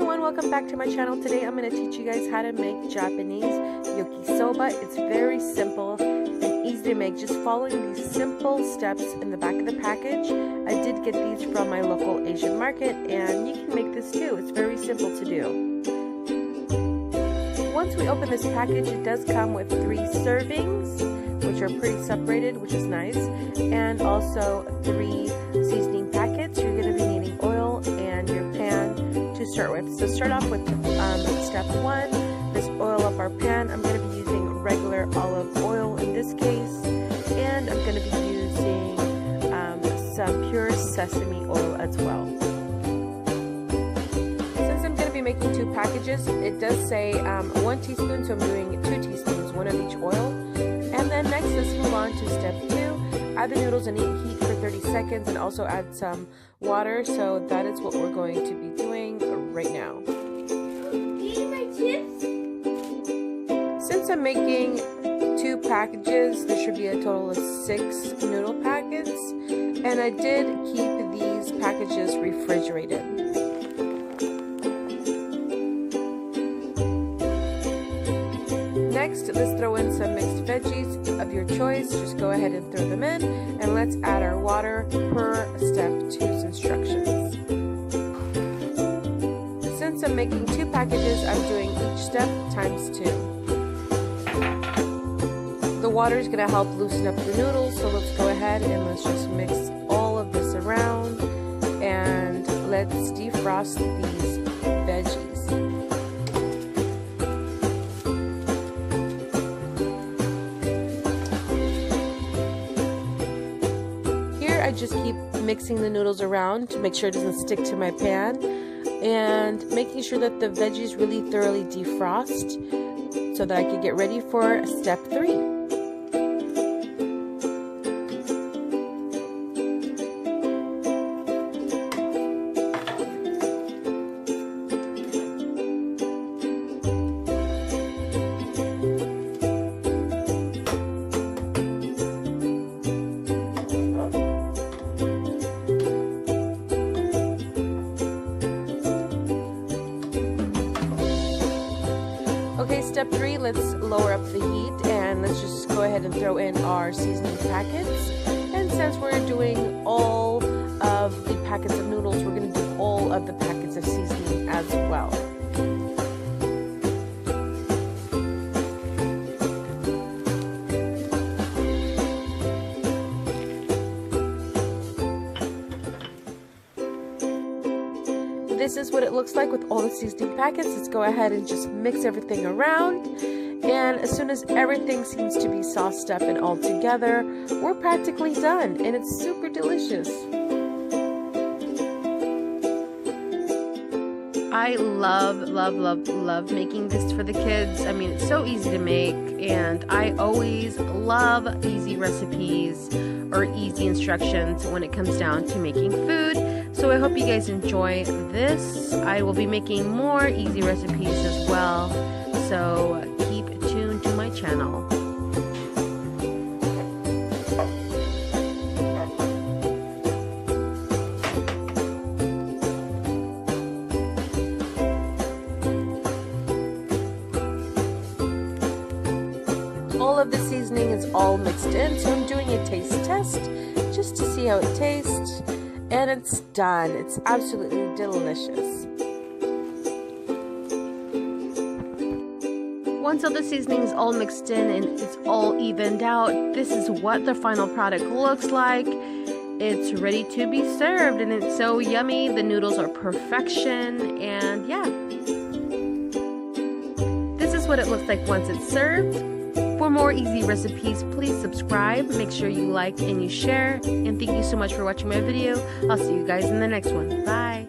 everyone, welcome back to my channel. Today I'm going to teach you guys how to make Japanese Yakisoba. It's very simple and easy to make, just following these simple steps in the back of the package. I did get these from my local Asian market, and you can make this too. It's very simple to do. Once we open this package, it does come with 3 servings, which are pretty separated, which is nice, and also 3 seasoning packets. You're going to be needing oil and your pan to start with. So start off with step 1. Let's oil up our pan. I'm going to be using regular olive oil in this case, and I'm going to be using some pure sesame oil as well. Since I'm going to be making 2 packages, it does say 1 teaspoon, so I'm doing 2 teaspoons, 1 of each oil. And then next, let's move on to step 2. Add the noodles and heat for 30 seconds, and also add some water. So that is what we're going to be doing right now. Since I'm making 2 packages, there should be a total of 6 noodle packets, and I did keep these packages refrigerated. Next, let's throw in some mixed veggies of your choice. Just go ahead and throw them in, and let's add our water per step 2's instructions. Since I'm making 2 packages, I'm doing each step times 2. The water is going to help loosen up the noodles, so let's go ahead and let's just mix all of this around, and let's defrost these veggies. I just keep mixing the noodles around to make sure it doesn't stick to my pan, and making sure that the veggies really thoroughly defrost so that I can get ready for step 3. Okay, step 3, let's lower up the heat, and let's just go ahead and throw in our seasoning packets. And since we're doing all of the packets of noodles, we're going to do all of the packets of seasoning as well. This is what it looks like with all the seasoning packets. Let's go ahead and just mix everything around. And as soon as everything seems to be sauced up and all together, we're practically done. And it's super delicious. I love making this for the kids. I mean, it's so easy to make, and I always love easy recipes or easy instructions when it comes down to making food. So I hope you guys enjoy this. I will be making more easy recipes as well, so keep tuned to my channel. All of the seasoning is all mixed in, so I'm doing a taste test just to see how it tastes. And it's done. It's absolutely delicious. Once all the seasoning is all mixed in and it's all evened out, this is what the final product looks like. It's ready to be served, and it's so yummy. The noodles are perfection, and yeah. This is what it looks like once it's served. For more easy recipes, please subscribe, make sure you like and you share, and thank you so much for watching my video. I'll see you guys in the next one. Bye!